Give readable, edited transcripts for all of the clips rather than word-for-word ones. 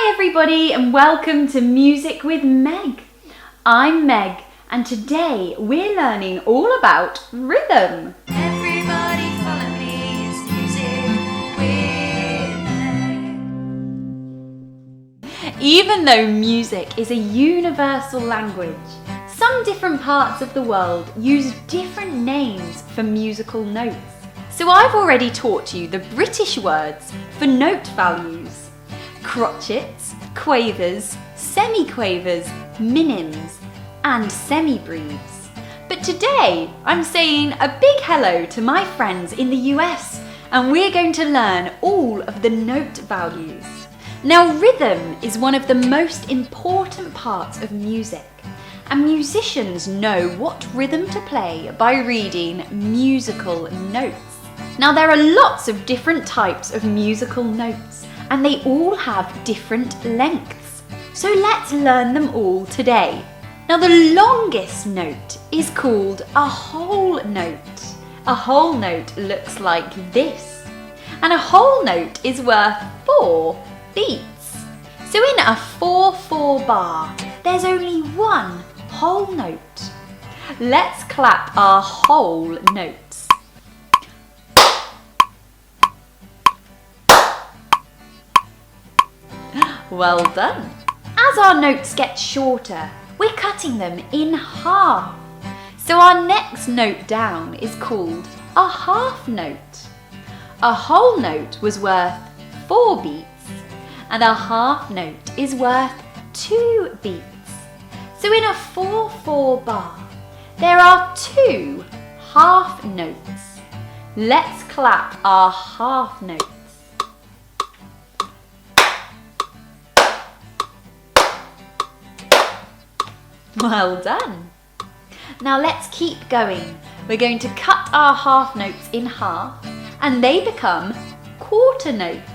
Hi everybody and welcome to Music with Meg. I'm Meg and today we're learning all about rhythm. Everybody follow me, it's Music with Meg. Even though music is a universal language, some different parts of the world use different names for musical notes. So I've already taught you the British words for note values: crotchets, quavers, semiquavers, minims, and semibreves. But today I'm saying a big hello to my friends in the US and we're going to learn all of the note values. Now, rhythm is one of the most important parts of music, and musicians know what rhythm to play by reading musical notes. Now, there are lots of different types of musical notes and they all have different lengths. So let's learn them all today. Now, the longest note is called a whole note. A whole note looks like this. And a whole note is worth 4 beats. So in a 4/4 bar, there's only one whole note. Let's clap our whole notes. Well done. As our notes get shorter, we're cutting them in half. So our next note down is called a half note. A whole note was worth 4 beats and a half note is worth 2 beats. So in a 4/4 bar, there are 2 half notes. Let's clap our half notes. Well done. Now let's keep going. We're going to cut our half notes in half and they become quarter notes.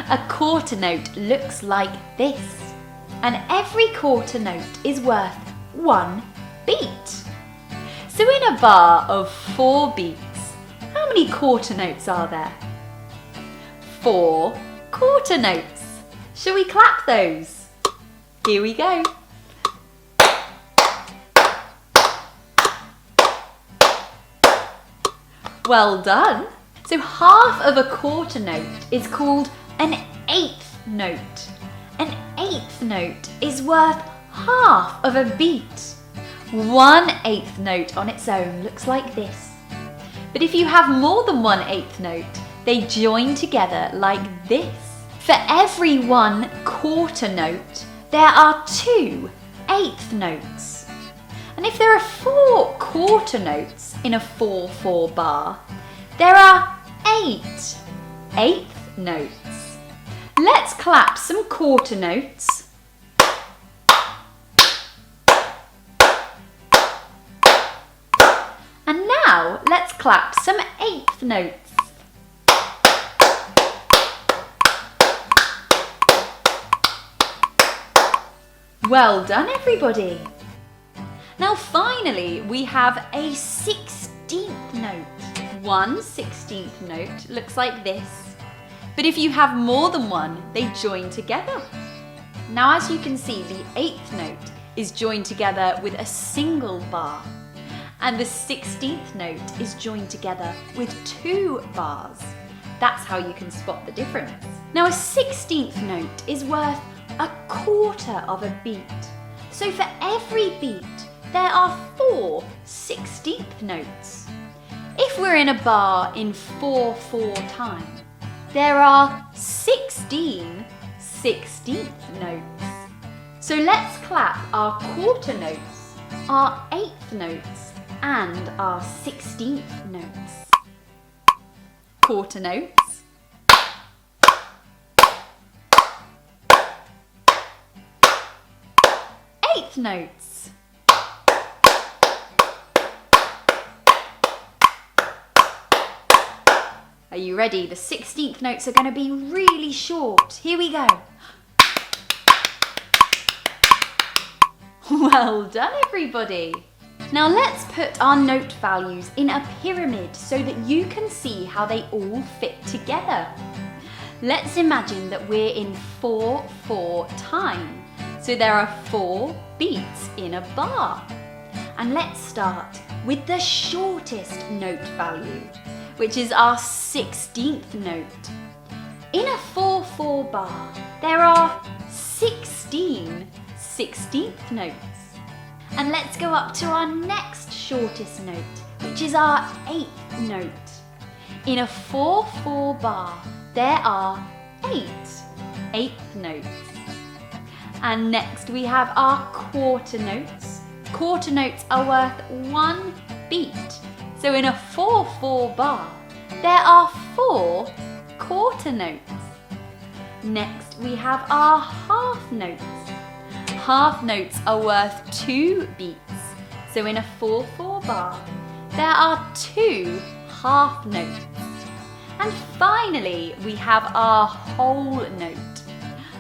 A quarter note looks like this, and every quarter note is worth 1 beat. So in a bar of 4 beats, how many quarter notes are there? 4 quarter notes. Shall we clap those? Here we go. Well done. So half of a quarter note is called an eighth note. An eighth note is worth half of a beat. 1/8 note on its own looks like this. But if you have more than 1/8 note, they join together like this. For every 1 quarter note, there are 2 eighth notes. And if there are 4 quarter notes in a 4/4 bar, there are 8 eighth notes. Let's clap some quarter notes. And now let's clap some eighth notes. Well done, everybody. Now finally, we have a 16th note. 1 16th note looks like this. But if you have more than one, they join together. Now as you can see, the 8th note is joined together with a single bar. And the 16th note is joined together with 2 bars. That's how you can spot the difference. Now a 16th note is worth a quarter of a beat. So for every beat, there are 4 16th notes. If we're in a bar in 4/4 time, there are 16 16th notes. So let's clap our quarter notes, our 8th notes, and our 16th notes. Quarter notes. Eighth notes. Are you ready? The 16th notes are going to be really short. Here we go. Well done, everybody. Now let's put our note values in a pyramid so that you can see how they all fit together. Let's imagine that we're in 4/4 time. So there are 4 beats in a bar. And let's start with the shortest note value, which is our 16th note. In a 4/4 bar, there are 16 16th notes. And let's go up to our next shortest note, which is our 8th note. In a 4/4 bar, there are 8 8th notes. And next we have our quarter notes. Quarter notes are worth 1 beat. So in a 4/4 bar, there are 4 quarter notes. Next we have our half notes. Half notes are worth 2 beats. So in a 4/4 bar, there are 2 half notes. And finally, we have our whole note.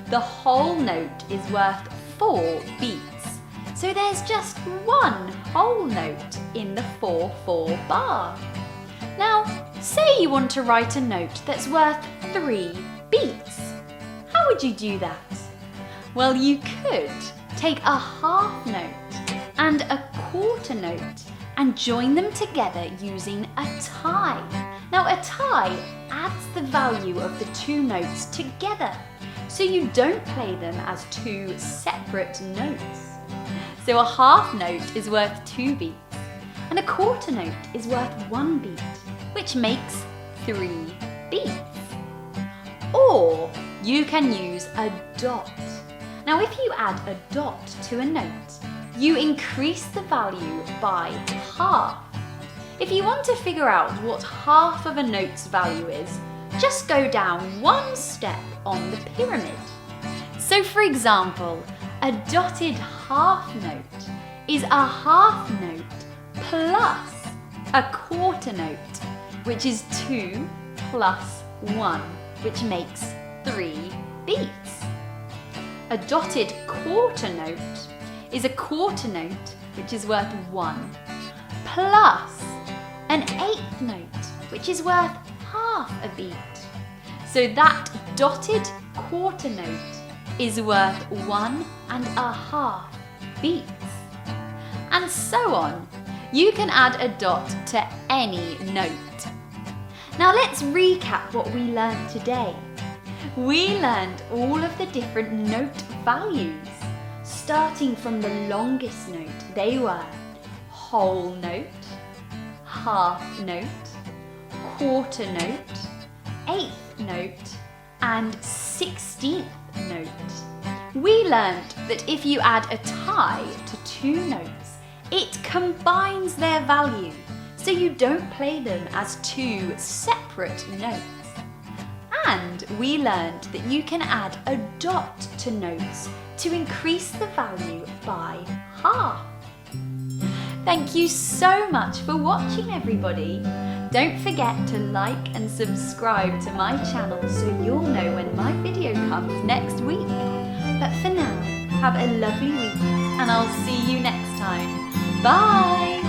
The whole note is worth 4 beats. So there's just 1 whole note in the 4/4 bar. Now, say you want to write a note that's worth 3 beats. How would you do that? Well, you could take a half note and a quarter note and join them together using a tie. Now, a tie adds the value of the 2 notes together, so you don't play them as 2 separate notes. So a half note is worth 2 beats, and a quarter note is worth 1 beat, which makes 3 beats. Or you can use a dot. Now, if you add a dot to a note, you increase the value by half. If you want to figure out what half of a note's value is, just go down 1 step on the pyramid. So for example, a dotted half note is a half note plus a quarter note, which is 2 plus 1, which makes 3 beats. A dotted quarter note is a quarter note, which is worth 1, plus an 8th note, which is worth half a beat. So that dotted quarter note is worth 1.5 beats. And so on. You can add a dot to any note. Now let's recap what we learned today. We learned all of the different note values. Starting from the longest note, they were whole note, half note, quarter note, 8th note, and 16th note. We learned that if you add a tie to 2 notes, it combines their value, so you don't play them as 2 separate notes. And we learned that you can add a dot to notes to increase the value by half. Thank you so much for watching, everybody. Don't forget to like and subscribe to my channel so you'll know when my video comes next week. But for now, have a lovely week and I'll see you next time. Bye!